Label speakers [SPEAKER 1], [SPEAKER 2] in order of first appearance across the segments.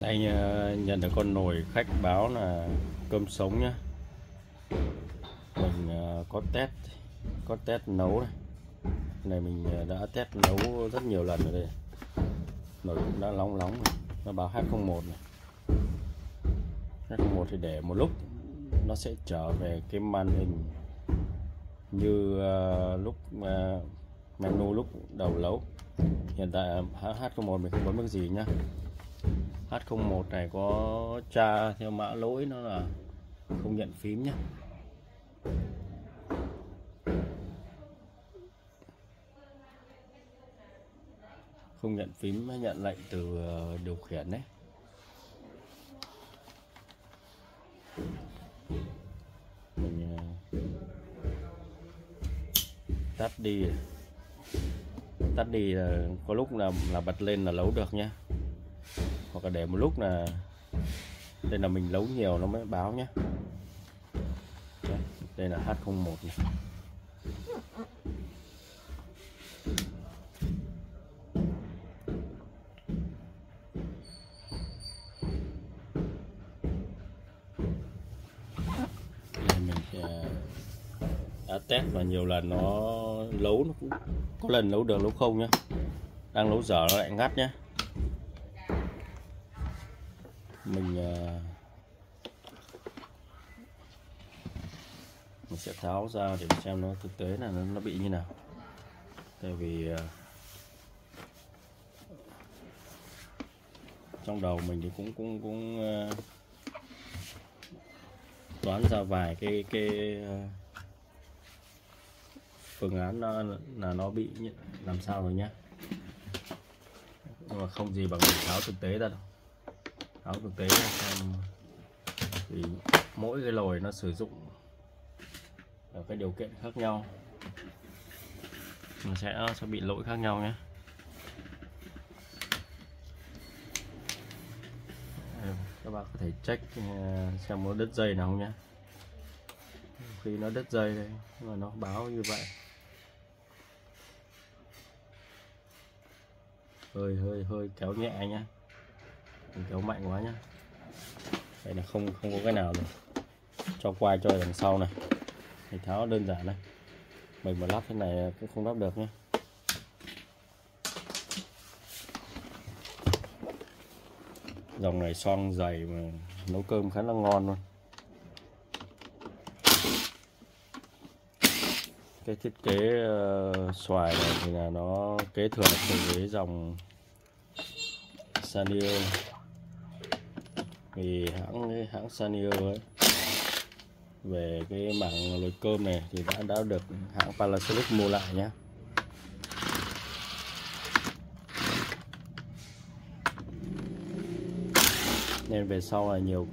[SPEAKER 1] Anh nhận được con nồi khách báo là cơm sống nhá. Mình có test nấu này mình đã test nấu rất nhiều lần rồi đây. Nồi cũng đã nóng nóng rồi. Nó báo H01 này. H01 thì để một lúc nó sẽ trở về cái màn hình như lúc menu lúc đầu nấu. Hiện tại H01 mình không bấm được gì nhá. H01 này có tra theo mã lỗi nó là không nhận phím nhé. Không nhận phím, nhận lệnh từ điều khiển đấy. Mình tắt đi là có lúc là bật lên là nấu được nhé, hoặc là để một lúc là đây là mình nấu nhiều nó mới báo nhé. Đây là H01 này. Đây mình đã test và nhiều lần nó nấu, nó cũng có lần nấu được lúc không nhá, đang nấu dở nó lại ngắt nhé. Mình sẽ tháo ra để xem nó thực tế là nó bị như nào. Tại vì trong đầu mình thì cũng đoán ra vài cái phương án là nó bị làm sao rồi nhá, nhưng mà không gì bằng mình tháo thực tế ra đâu. Tháo thực tế ra xem, thì mỗi cái nồi nó sử dụng ở cái điều kiện khác nhau, nó sẽ bị lỗi khác nhau nhé. Các bạn có thể check xem có đứt dây nào không nhé. Khi nó đứt dây đây mà nó báo như vậy, hơi kéo nhẹ nhá, đừng kéo mạnh quá nhá. Đây là không có cái nào rồi, cho quay cho đằng sau này thì tháo đơn giản này. Mình mà lắp thế này cũng không lắp được nhé. Dòng này xoong dày mà nấu cơm khá là ngon luôn. Cái thiết kế xoài này thì là nó kế thừa từ cái dòng Sanyo, vì hãng Sanyo ấy, về cái mảng nồi cơm này thì đã được hãng Panasonic mua lại nhé. Nên về sau là nhiều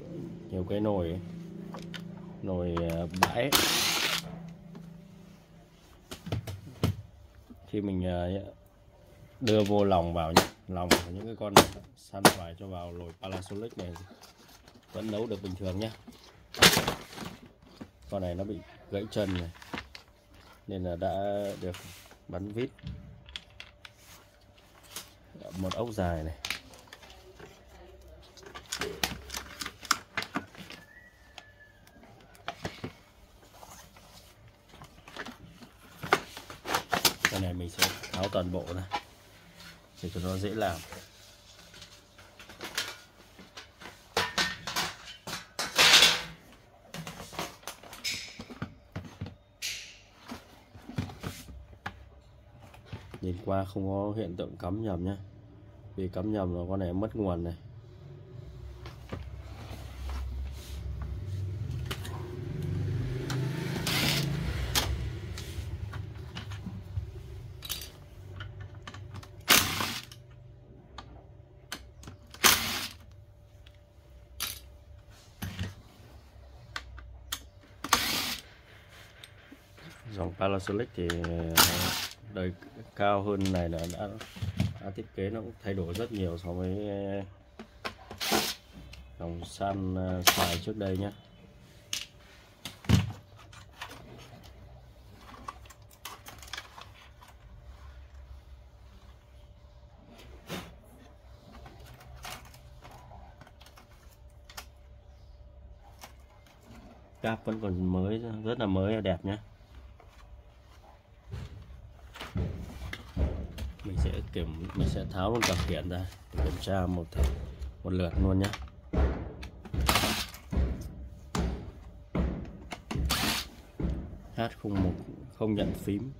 [SPEAKER 1] cái nồi bãi, khi mình đưa vô lòng vào nhé, lòng của những cái con săn xoài cho vào nồi Panasonic này vẫn nấu được bình thường nhé. Con này nó bị gãy chân này nên là đã được bắn vít một ốc dài này. Cái này mình sẽ tháo toàn bộ ra để cho nó dễ làm. Nhìn qua không có hiện tượng cắm nhầm nhé, vì cắm nhầm là con này mất nguồn này. Dòng Panasonic thì đời cao hơn này là đã thiết kế nó cũng thay đổi rất nhiều so với dòng San xoài trước đây nhé. Cáp vẫn còn mới, rất là mới và đẹp nhé. Mình sẽ tháo luôn cặp khiển ra để kiểm tra một lượt luôn nhé. H01 không nhận phím.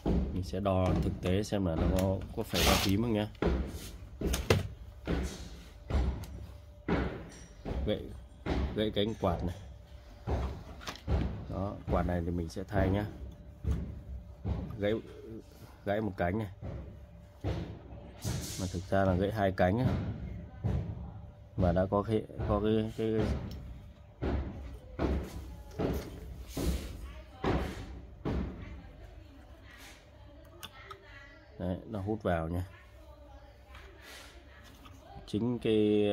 [SPEAKER 1] Mình sẽ đo thực tế xem là nó có phải ra phím không nhé. Gãy cánh quạt này. Đó, quạt này thì mình sẽ thay nhé. Gãy một cánh này, mà thực ra là gãy hai cánh ấy. Và đã có cái đấy, nó hút vào nha. Chính cái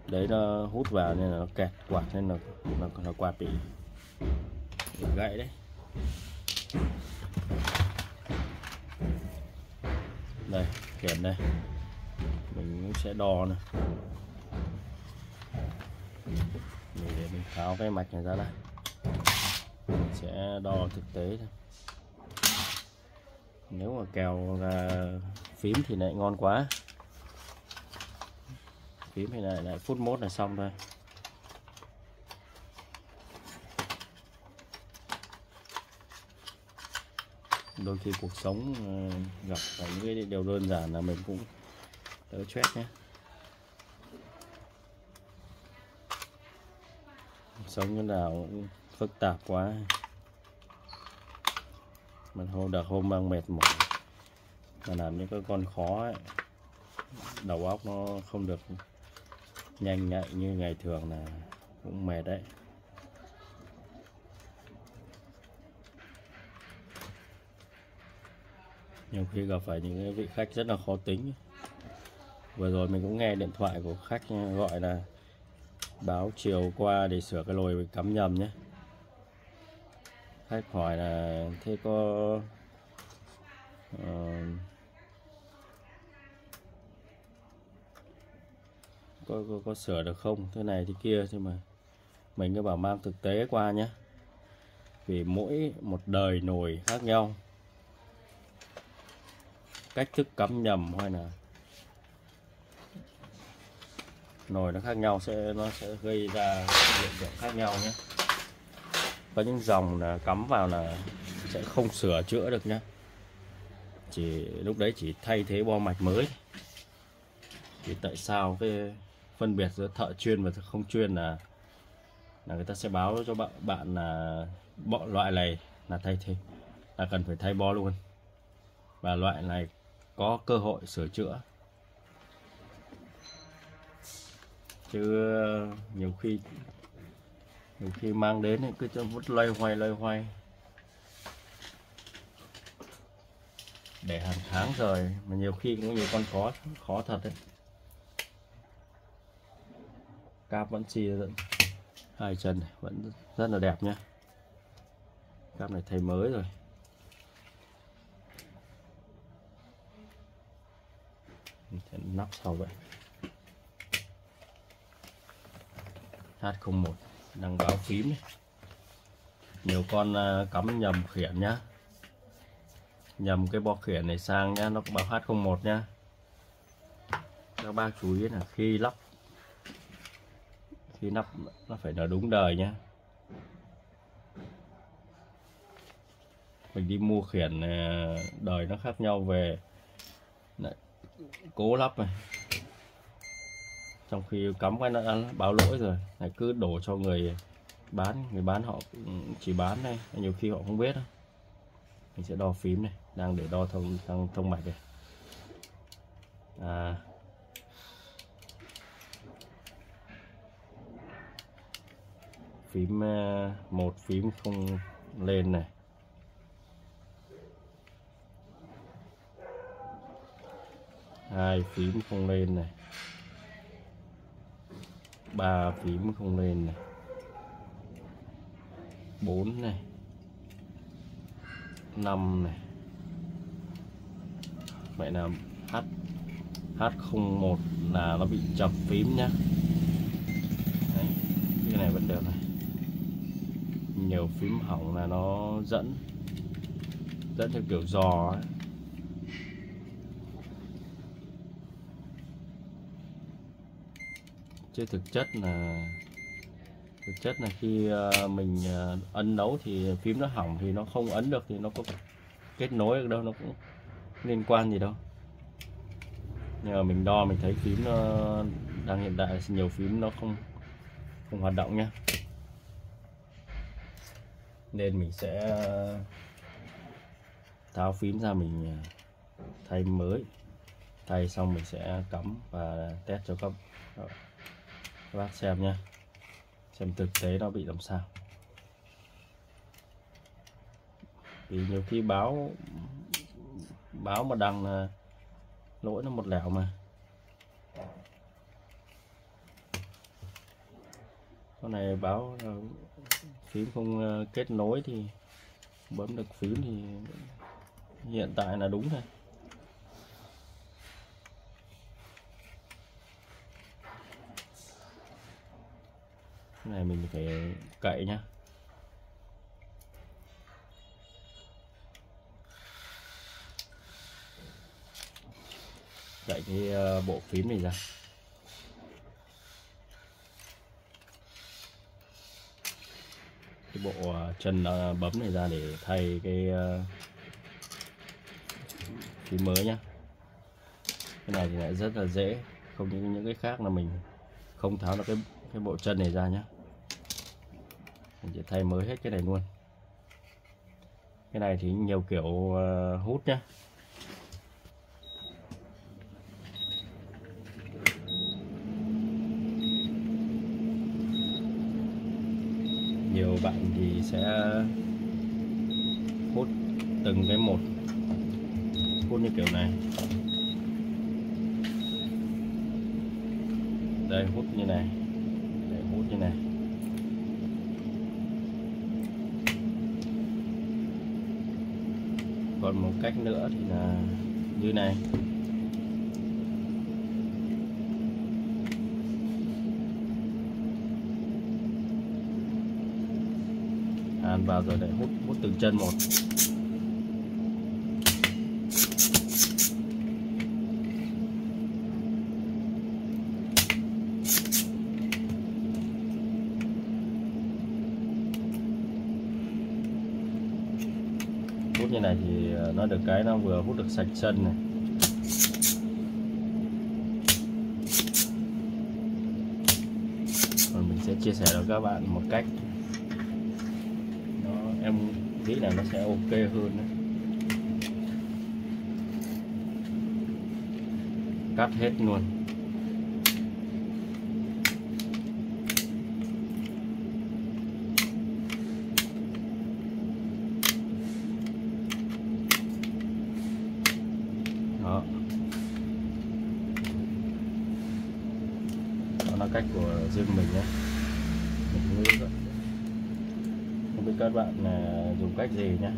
[SPEAKER 1] đấy nó hút vào nên là nó kẹt quạt, nên là quạt bị gãy đấy. Đây, khiển đây, mình cũng sẽ đo này. Để mình tháo cái mạch này ra đây, mình sẽ đo thực tế thôi. Nếu mà kèo ra phím thì lại ngon quá. Phím thì lại phút mốt là xong thôi. Đôi khi cuộc sống gặp phải những cái điều đơn giản là mình cũng đỡ stress nhé. Sống như nào cũng phức tạp quá, mà hôm mang mệt mỏi mà làm những cái con khó ấy, đầu óc nó không được nhanh nhạy như ngày thường là cũng mệt đấy. Nhiều khi gặp phải những cái vị khách rất là khó tính. Vừa rồi mình cũng nghe điện thoại của khách gọi là báo chiều qua để sửa cái lồi cắm nhầm nhé. Khách hỏi là thế có sửa được không, thế này thế kia, nhưng mà mình cứ bảo mang thực tế qua nhé. Vì mỗi một đời nồi khác nhau, cách thức cắm nhầm hay là nồi nó khác nhau, nó sẽ gây ra hiện tượng khác nhau nhé. Có những dòng là cắm vào là sẽ không sửa chữa được nhé, lúc đấy chỉ thay thế bo mạch mới. Thì tại sao cái phân biệt giữa thợ chuyên và thợ không chuyên là người ta sẽ báo cho bạn là loại này là thay thế, là cần phải thay bo luôn, và loại này có cơ hội sửa chữa. Chứ nhiều khi mang đến thì cứ cho vứt loay hoay để hàng tháng rồi, mà nhiều khi cũng nhiều con khó thật đấy. Cáp vẫn xi hai chân này, vẫn rất là đẹp nhé. Cáp này thay mới rồi. Mình sẽ nắp sau vậy. H01 đang báo phím này. Nhiều con cắm nhầm khiển nhá, nhầm cái bo khiển này sang nhá, nó có báo H01 nhá. Các bác chú ý là khi lắp nó phải là đúng đời nhá. Mình đi mua khiển đời nó khác nhau về lại cố lắp này, trong khi cắm cái nó báo lỗi rồi lại cứ đổ cho người bán họ chỉ bán đây, nhiều khi họ không biết đâu. Mình sẽ đo phím này, đang để đo thông mạch đây. Phím 1 phím không lên này, 2 phím không lên này, 3 phím không lên này, 4 này, 5 này. Vậy là H01 là nó bị chập phím nhá. Đấy. cái này vẫn được này. Nhiều phím hỏng là nó dẫn theo kiểu giò ấy. Chứ thực chất là khi mình ấn nấu thì phím nó hỏng thì nó không ấn được, thì nó có kết nối được đâu, nó cũng liên quan gì đâu. Nhưng mà mình đo mình thấy phím nó đang hiện tại nhiều phím nó không hoạt động nhá, nên mình sẽ tháo phím ra, mình thay mới. Thay xong mình sẽ cắm và test cho các bác xem nhé, xem thực tế nó bị làm sao. Vì nhiều khi báo mà đăng là lỗi nó một lẻo mà. Con này báo phím không kết nối thì bấm được phím thì hiện tại là đúng thôi. Cái này mình phải cậy nhá. Cậy cái bộ phím này ra. Cái bộ chân bấm này ra để thay cái phím mới nhá. Cái này thì lại rất là dễ, không như những cái khác là mình không tháo được cái bộ chân này ra nhá. Mình chỉ thay mới hết cái này luôn. Cái này thì nhiều kiểu hút nhá. Nhiều bạn thì sẽ hút từng cái một, hút như kiểu này. Đây hút như này, đây hút như này. Còn một cách nữa thì là như này. Hàn vào rồi lại hút từng chân một. Hút như này thì nó được cái nó vừa hút được sạch chân này. Còn mình sẽ chia sẻ cho các bạn một cách em nghĩ là nó sẽ ok hơn đấy. Cắt hết luôn. Đó. Đó là cách của riêng mình nhé. Mình nghĩ vậy. Không biết các bạn dùng cách gì nhé.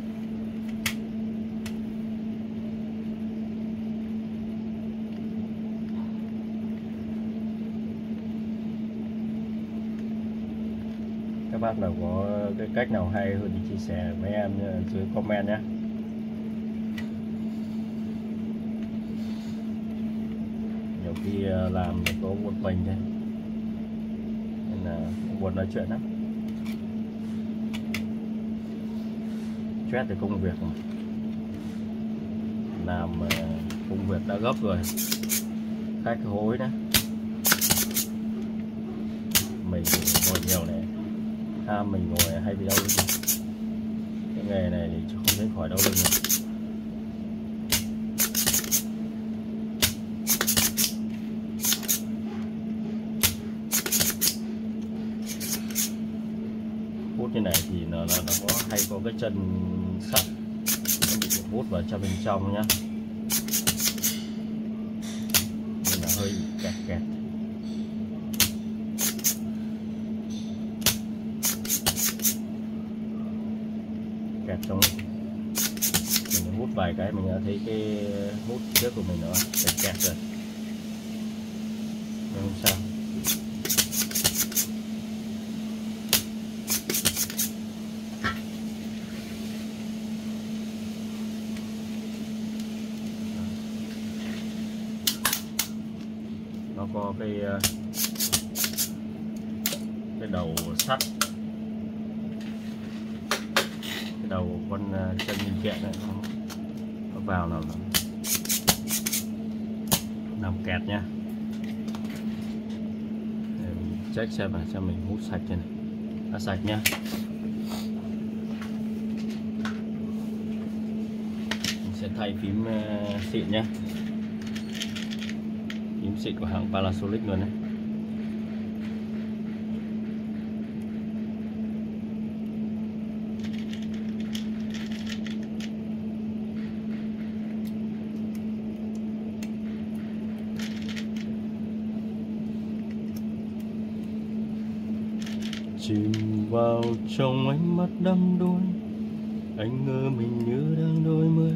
[SPEAKER 1] Các bác nào có cái cách nào hay hơn thì chia sẻ với em dưới comment nhé. Nhiều khi làm có một mình thôi nên là buồn nói chuyện lắm. Stress về công việc mà. Làm công việc đã gấp rồi, khách hối đó, mình ngồi nhiều này, ham mình ngồi hay bị đau lưng. Cái nghề này thì không thấy khỏi đau lưng rồi. Hút như này thì nó có cái chân sắt, nó bị hút vào trong bên trong nhá, nên là hơi kẹt. Kẹt trong, mình hút vài cái mình đã thấy cái hút trước của mình nó kẹt rồi, nhưng không sao. nó có cái đầu sắt, cái đầu con chân linh kiện này nó vào nào nó nằm kẹt nhá. Để mình check xem là cho mình hút sạch cái này, đã sạch nhá. Mình sẽ thay phím xịn nhá, phím xịn của hãng Panasonic luôn đấy. Chìm vào trong ánh mắt đắm đuối, anh ngỡ mình như đang đôi mươi.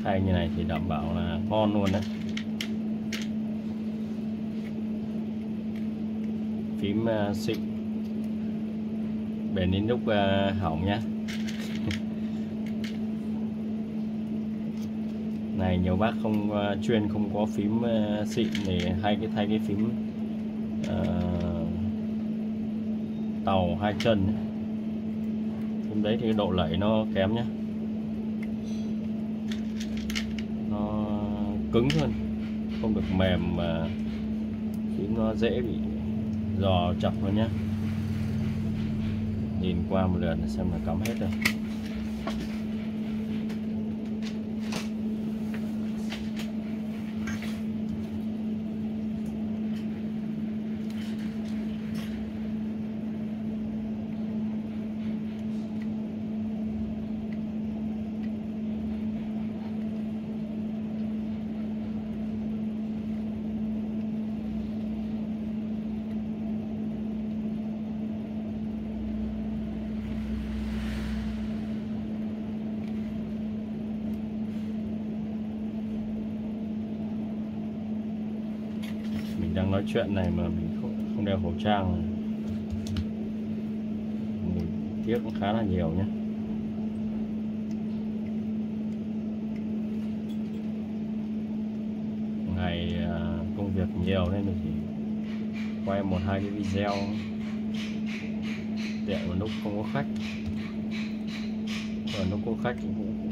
[SPEAKER 1] Thay như này thì đảm bảo là ngon luôn đấy. Phím xịn, bền đến lúc hỏng nhá. Này nhiều bác không chuyên không có phím xịn để thay cái phím tàu 2 chân ấy. Phím đấy thì độ lẩy nó kém nhá, nó cứng hơn, không được mềm mà phím nó dễ bị giò chọc luôn nhá. Nhìn qua một lượt xem là cắm hết rồi. Mình đang nói chuyện này mà mình không đeo khẩu trang, mùi tiếc cũng khá là nhiều nhé. Ngày công việc nhiều nên mình chỉ quay 1-2 cái video tiện vào lúc không có khách, còn lúc có khách thì cũng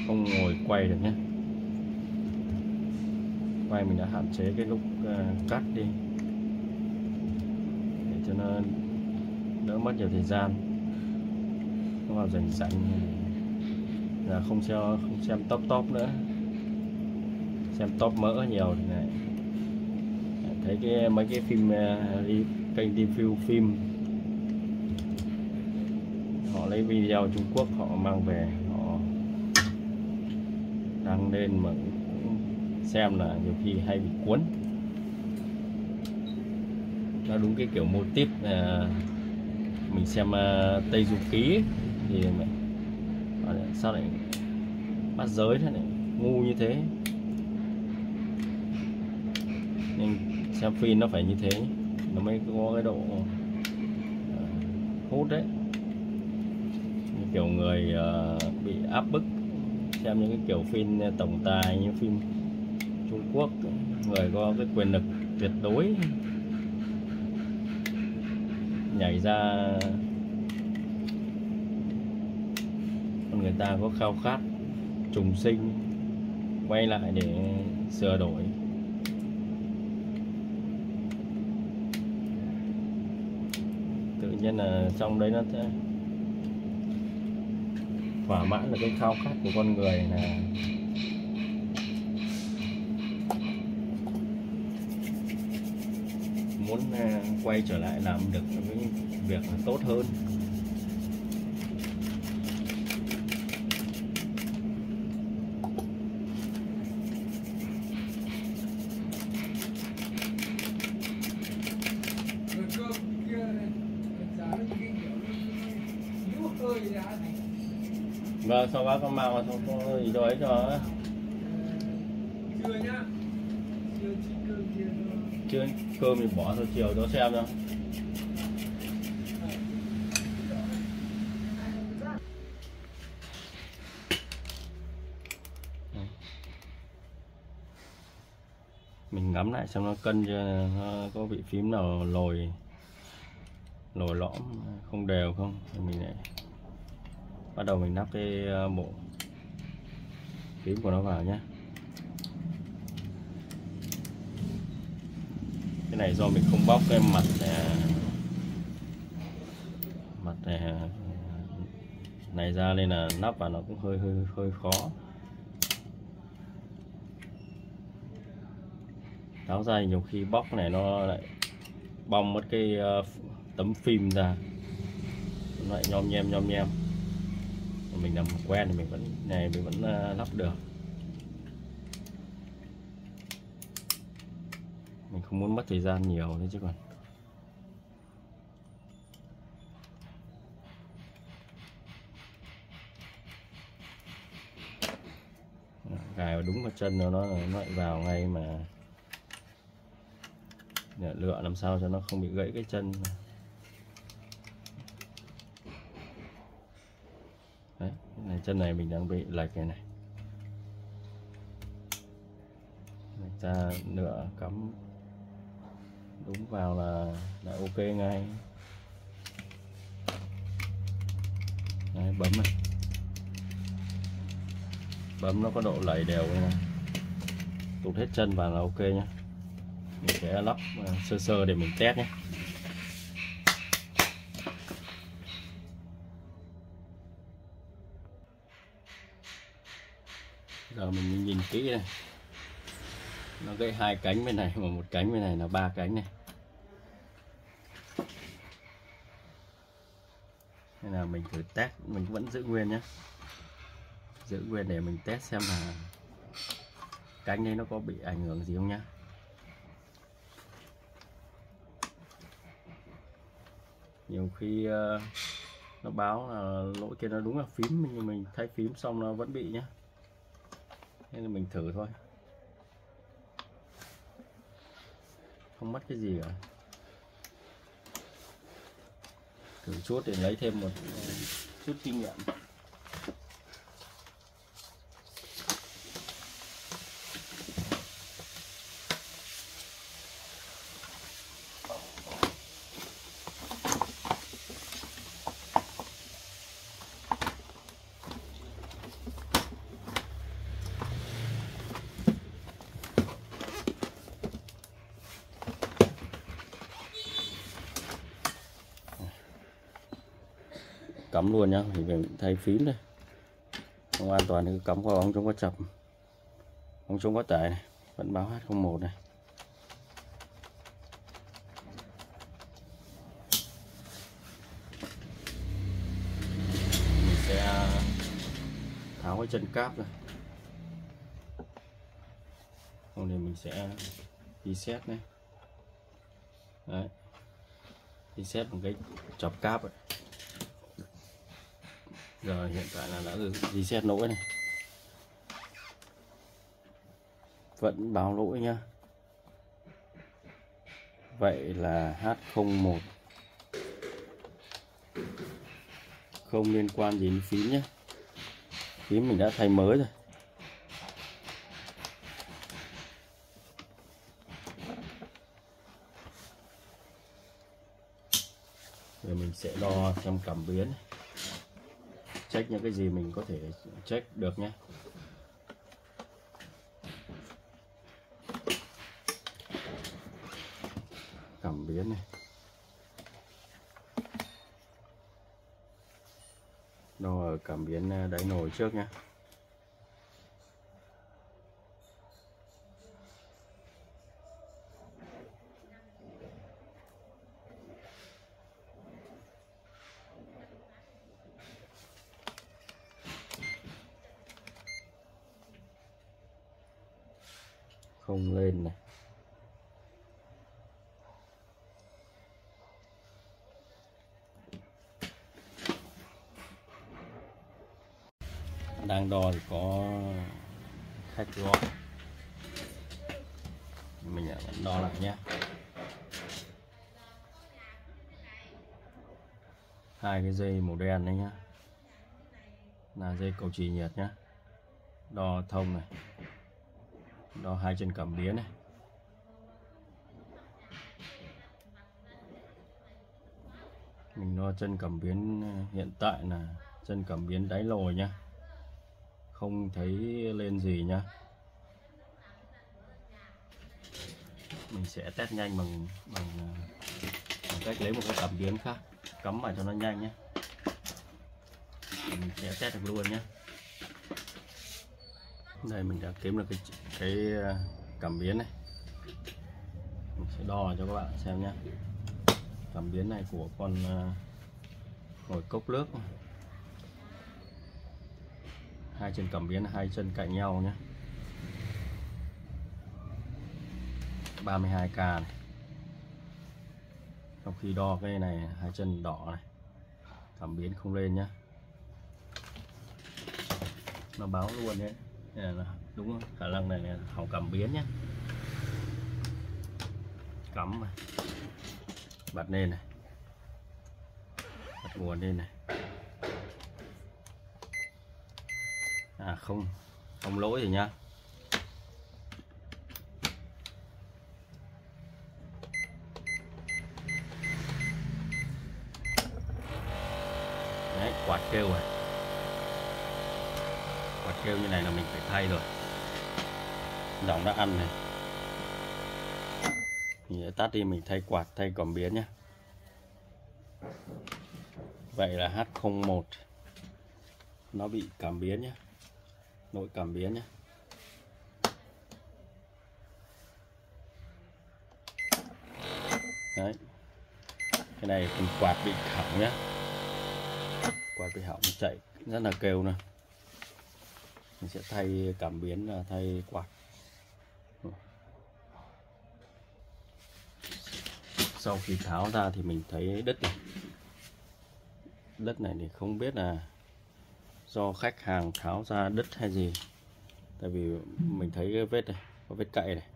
[SPEAKER 1] không ngồi quay được nhé. Quay mình đã hạn chế cái lúc cắt đi để cho nó đỡ mất nhiều thời gian. Không vào rảnh rảnh là không xem top nữa, xem top mỡ nhiều thì này thấy mấy cái phim kênh review phim, họ lấy video Trung Quốc họ mang về họ đăng lên mà xem là nhiều khi hay bị cuốn. Nó đúng cái kiểu mô típ mình xem Tây Du Ký thì sao lại bắt giới thế này, ngu như thế. Nhưng xem phim nó phải như thế nó mới có cái độ hút đấy. Như kiểu người bị áp bức xem những cái kiểu phim tổng tài như phim Trung Quốc, người có cái quyền lực tuyệt đối nhảy ra, con người ta có khao khát trùng sinh quay lại để sửa đổi. Tự nhiên là trong đấy nó sẽ thỏa mãn là cái khao khát của con người là muốn quay trở lại làm được cái việc tốt hơn. Vâng, sau bác con mang vào xong có gì rồi cho
[SPEAKER 2] chưa nhá, chưa cơm kia thôi.
[SPEAKER 1] chưa cơm thì bỏ thôi, chiều cho xem đâu. cắm lại xem nó cân cho nó có bị phím nào lồi lõm không đều không, thì mình lại bắt đầu mình lắp cái bộ phím của nó vào nhé. Cái này do mình không bóc cái mặt này ra nên là lắp vào nó cũng hơi khó. Tháo ra nhiều khi bóc này nó lại bong mất cái tấm phim ra, nó lại nhom nhem. Mình làm quen thì mình vẫn lắp được. Mình không muốn mất thời gian nhiều nữa chứ còn. Gài vào đúng vào chân nó lại vào ngay mà. Để lựa làm sao cho nó không bị gãy cái chân. Đấy, cái chân này mình đang bị lệch này. Mình ta lựa cắm đúng vào là ok ngay. Đấy, bấm này, bấm nó có độ lầy đều này, tụt hết chân vào là ok nhé. Mình sẽ lắp sơ để mình test nhé. Giờ mình nhìn kỹ này, nó gãy 2 cánh bên này mà 1 cánh bên này là 3 cánh này. Nên là mình thử test, mình vẫn giữ nguyên nhé, giữ nguyên để mình test xem là cánh đấy nó có bị ảnh hưởng gì không nhá. Nhiều khi nó báo là lỗi kia nó đúng là phím, nhưng mình thay phím xong nó vẫn bị nhá, nên là mình thử thôi, không mất cái gì cả. Thử chút để lấy thêm một chút kinh nghiệm. Cắm luôn nhá, thì phải thay phím đây, không an toàn thì cắm qua ống chống có chập, ống chống có tải này, vẫn báo H01 này. Mình sẽ tháo cái chân cáp ra, không thì mình sẽ reset này. Đấy, reset bằng cái chọc cáp ấy. Giờ hiện tại là đã reset lỗi này, vẫn báo lỗi nhá. Vậy là H01 không liên quan gì đến phím nhé, phím mình đã thay mới rồi. Giờ mình sẽ đo xem cảm biến này, check những cái gì mình có thể check được nhé. Cảm biến này, đo ở cảm biến đáy nồi trước nhé. Không lên này, đang đo thì có khách gọi, mình vẫn đo lại nhé. 2 cái dây màu đen đấy nhá, là dây cầu trì nhiệt nhá, đo thông này, đo 2 chân cảm biến này, Mình đo chân cảm biến hiện tại là chân cảm biến đáy lồi nhá, không thấy lên gì nhá. Mình sẽ test nhanh bằng cách lấy một cái cảm biến khác cắm vào cho nó nhanh nhé. Mình sẽ test được luôn nhé. Đây mình đã kiếm được cái cảm biến này. Mình sẽ đo cho các bạn xem nhé. Cảm biến này của con nồi cốc nước. Hai chân cảm biến, hai chân cạnh nhau nhé. 32K này. Trong khi đo cái này hai chân đỏ này, cảm biến không lên nhá. Nó báo luôn đấy. Là đúng không? Khả năng này là hỏng cảm biến nhé. Cắm này, bật lên này, bật nguồn lên này. Không lỗi gì nhá. Đấy, quạt kêu này. Quạt kêu như này là mình phải thay rồi. Dòng đã ăn này. Mình tắt đi, mình thay quạt, thay cảm biến nhé. Vậy là H01 nó bị cảm biến nhé, nội cảm biến nhé. Đấy, cái này phần quạt bị hỏng nhé. Quạt bị hỏng chạy rất là kêu nè. Mình sẽ thay cảm biến là thay quạt. Sau khi tháo ra thì mình thấy đứt này. Đất này thì không biết là do khách hàng tháo ra đứt hay gì. Tại vì mình thấy cái vết này, có vết cạy này.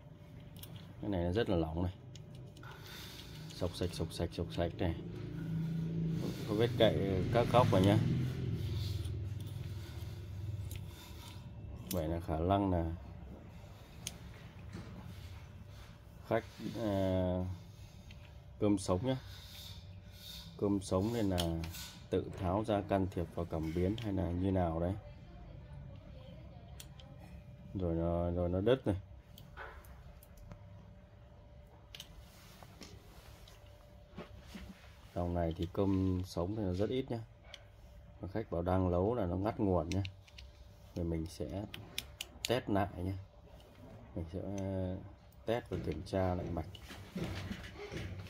[SPEAKER 1] Cái này nó rất là lỏng này. Sộc sạch này. Có vết cạy các góc rồi nhá. Vậy là khả năng là khách cơm sống nhá. Cơm sống nên là tự tháo ra can thiệp vào cảm biến hay là như nào đấy. Rồi nó đứt này. Dòng này thì cơm sống thì nó rất ít nhá. Mà khách bảo đang nấu là nó ngắt nguồn nhé. Rồi mình sẽ test lại nhé. Mình sẽ test và kiểm tra lại mạch.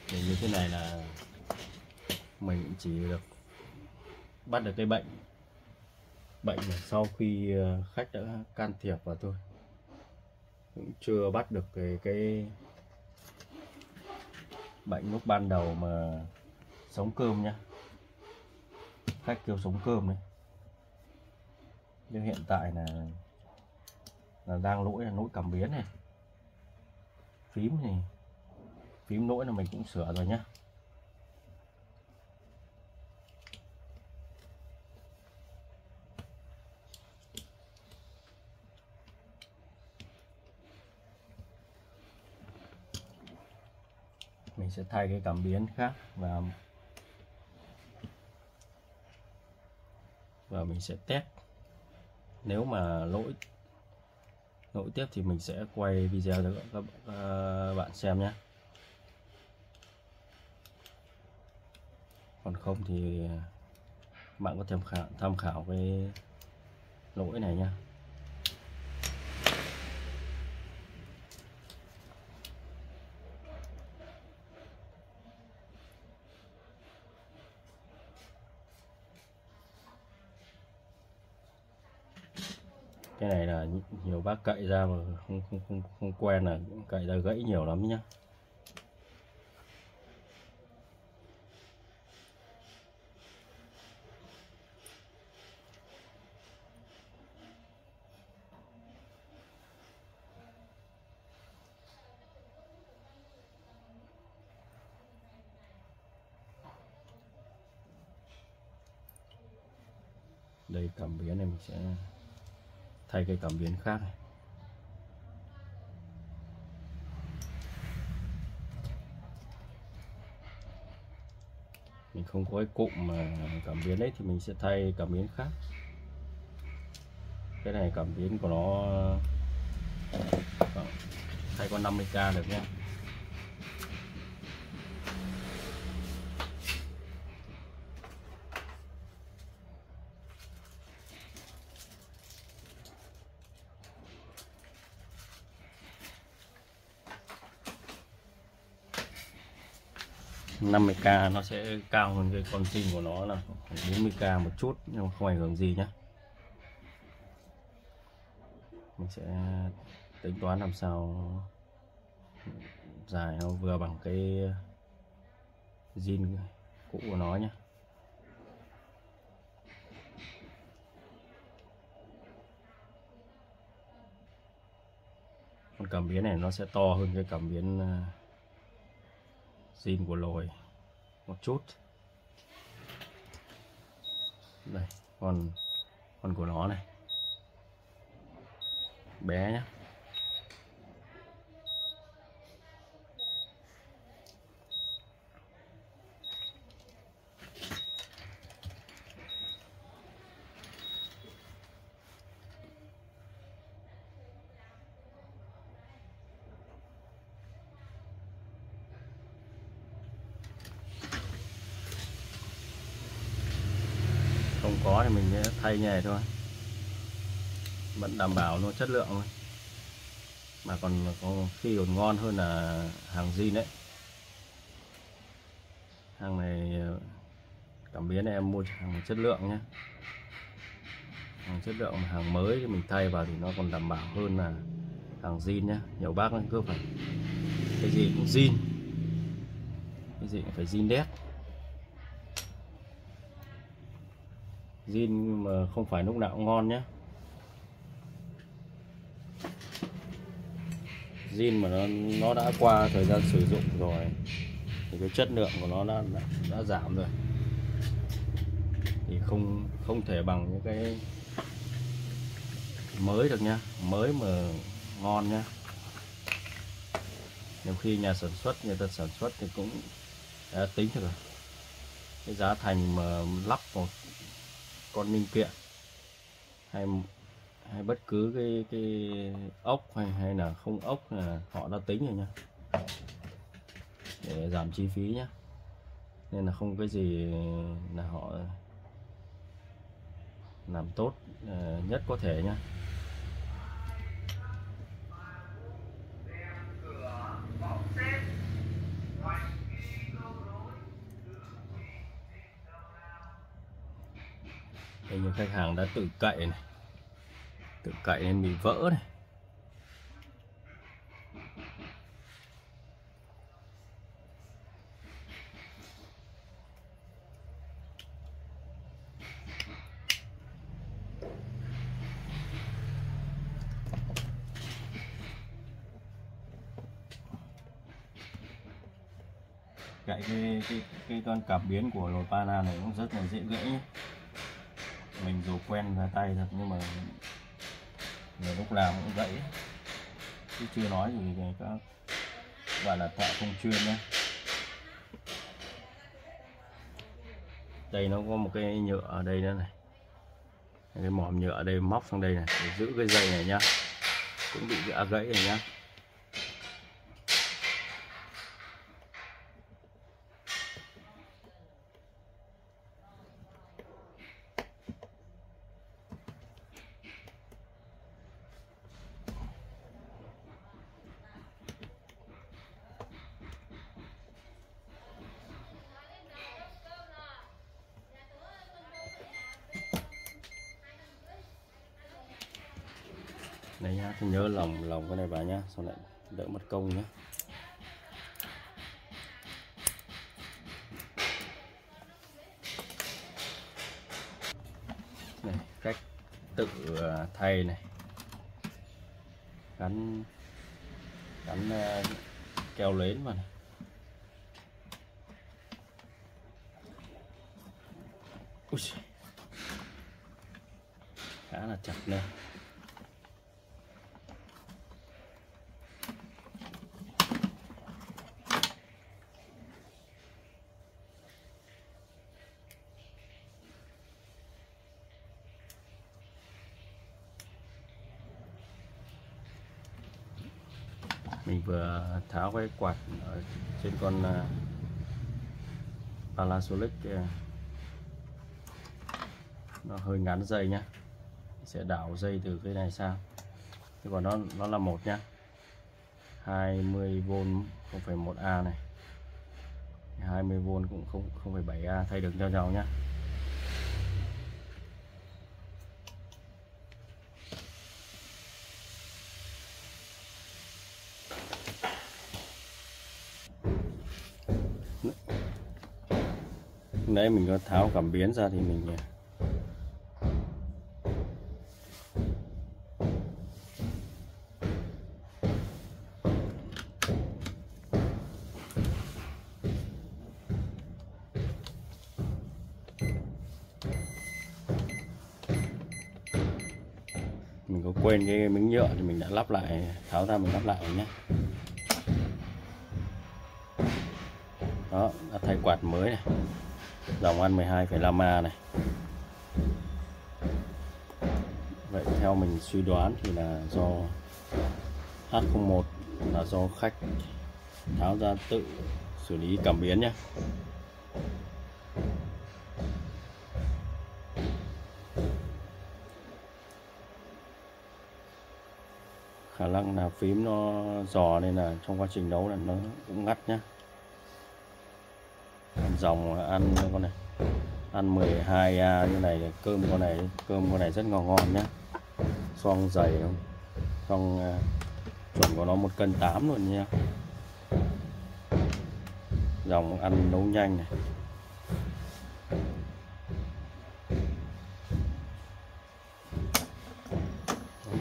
[SPEAKER 1] Thì như thế này là mình chỉ được bắt được cái bệnh là sau khi khách đã can thiệp vào thôi, cũng chưa bắt được cái bệnh lúc ban đầu mà sống cơm nhá. Khách kêu sống cơm đấy, nhưng hiện tại là đang lỗi là lỗi cảm biến này. Phím lỗi là mình cũng sửa rồi nhá. Mình sẽ thay cái cảm biến khác và mình sẽ test. Nếu mà lỗi tiếp thì mình sẽ quay video cho các bạn xem nhé. Còn không thì bạn có tham khảo cái lỗi này nhé. Cái này là nhiều bác cậy ra mà không quen là cậy ra gãy nhiều lắm nhá. Đây cảm biến này mình sẽ thay cái cảm biến khác này. mình không có cái cụm mà cảm biến ấy thì mình sẽ thay cảm biến khác. Cái này cảm biến của nó thay con 50k được nhé. Năm 50k nó sẽ cao hơn cái con zin của nó là 40k một chút, nhưng mà không ảnh hưởng gì nhé. Mình sẽ tính toán làm sao dài nó vừa bằng cái zin cũ của nó nhé. Con cảm biến này nó sẽ to hơn cái cảm biến zin của lồi một chút. Đây, con của nó này bé nhé. Không có thì mình sẽ thay như này thôi, vẫn đảm bảo nó chất lượng thôi, mà còn khi còn ngon hơn là hàng zin đấy. Hàng này cảm biến này em mua hàng chất lượng nhé, hàng chất lượng mà hàng mới thì mình thay vào thì nó còn đảm bảo hơn là hàng zin nhé. Nhiều bác cứ phải cái gì cũng zin, cái gì cũng phải zin đét. Zin mà không phải lúc nào cũng ngon nhé. Zin mà nó đã qua thời gian sử dụng rồi thì cái chất lượng của nó đã giảm rồi, thì không thể bằng những cái mới được nhá. Mới mà ngon nhá, nhiều khi nhà sản xuất người ta sản xuất thì cũng đã tính được rồi cái giá thành mà lắp một con linh kiện hay bất cứ cái ốc hay là không ốc là họ đã tính rồi nhá, để giảm chi phí nhá. Nên là không cái gì là họ làm tốt nhất có thể nhá. Đây, như khách hàng đã tự cậy này, tự cậy nên bị vỡ này. Cậy cái con cảm biến của lồi Pana này cũng rất là dễ gãy nhé. Mình dù quen ra tay thật nhưng mà nhiều lúc làm cũng gãy, chứ chưa nói gì các bạn là thợ không chuyên nhé. Đây nó có một cái nhựa ở đây nữa này, cái mỏm nhựa ở đây móc sang đây này để giữ cái dây này nhá, cũng bị gãy rồi nhá. Đây nhá, thì nhớ lòng cái này vào nhá, xong lại đỡ mất công nhé. Này, cách tự thay này, gắn keo lến vào này. Ui, khá là chặt này. Mình vừa tháo cái quạt ở trên con Panasonic nó hơi ngắn dây nhá, sẽ đảo dây từ cái này sang. Thế còn nó là một nhá, 20V 0,1A này, 20V cũng 0,7A, thay được cho nhau nhá. Nãy mình có tháo cảm biến ra thì mình có quên cái miếng nhựa thì mình đã lắp lại, tháo ra mình lắp lại nhé. Đó, đã thay quạt mới này, dòng ăn 12,5A này. Vậy theo mình suy đoán thì là do H01 là do khách tháo ra tự xử lý cảm biến nhé. Khả năng là phím nó giò nên là trong quá trình nấu là nó cũng ngắt nhá. Dòng ăn con này ăn 12A như này, cơm con này rất ngon nhá, xoong dày không, xoong chuẩn của nó 1,8 cân luôn nha. Dòng ăn nấu nhanh này.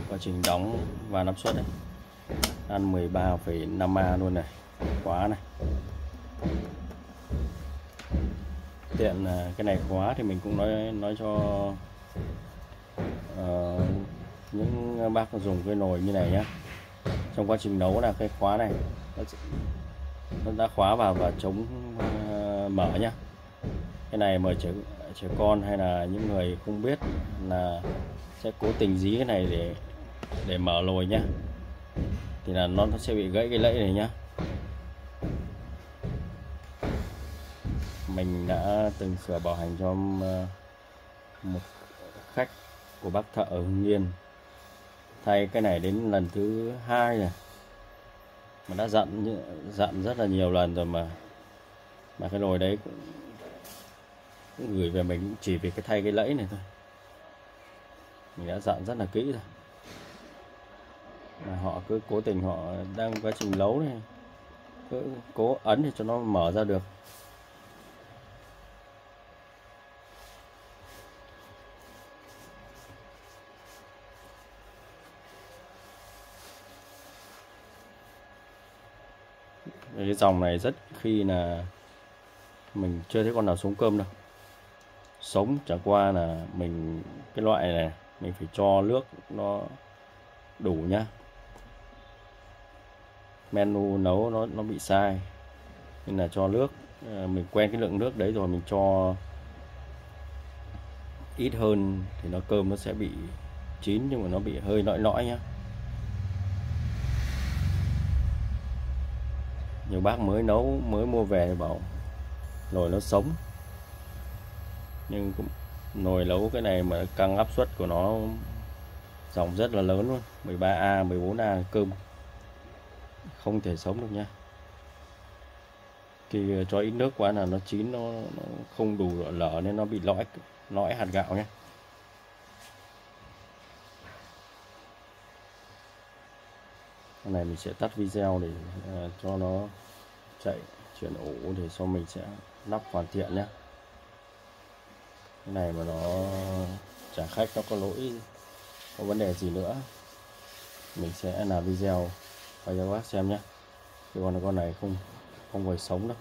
[SPEAKER 1] Quá trình đóng và áp suất này ăn 13,5A luôn này, khóa này. Tiện cái này khóa thì mình cũng nói cho những bác dùng cái nồi như này nhá, trong quá trình nấu là cái khóa này nó đã khóa vào và chống mở nhá. Cái này mà trẻ con hay là những người không biết là sẽ cố tình dí cái này để mở nồi nhá, thì là nó sẽ bị gãy cái lẫy này nhá. Mình đã từng sửa bảo hành cho một khách của bác thợ ở Hưng Yên, thay cái này đến lần thứ 2 rồi, mà đã dặn rất là nhiều lần rồi mà cái nồi đấy cũng gửi về mình chỉ vì cái thay cái lẫy này thôi. Mình đã dặn rất là kỹ rồi mà họ cứ cố tình, họ đang quá trình nấu này cứ cố ấn để cho nó mở ra được. Cái dòng này rất khi là mình chưa thấy con nào sống cơm đâu. Sống chẳng qua là mình cái loại này mình phải cho nước nó đủ nhá. Menu nấu nó bị sai nên là cho nước, mình quen cái lượng nước đấy rồi, mình cho ít hơn thì cơm nó sẽ bị chín nhưng mà nó bị hơi nõi nhá. Nhiều bác mới mua về thì bảo nồi nó sống, nhưng cũng nồi nấu cái này mà căng áp suất của nó dòng rất là lớn luôn, 13A 14A, cơm không thể sống được nha. Khi cho ít nước quá là nó chín, nó không đủ lở nên nó bị lõi hạt gạo nhé. Cái này mình sẽ tắt video để cho nó chạy chuyển ổ để cho mình sẽ lắp hoàn thiện nhé. Cái này mà nó trả khách nó có lỗi, có vấn đề gì nữa mình sẽ làm video quay cho bác xem nhé. Chứ còn con này không phải sống đâu.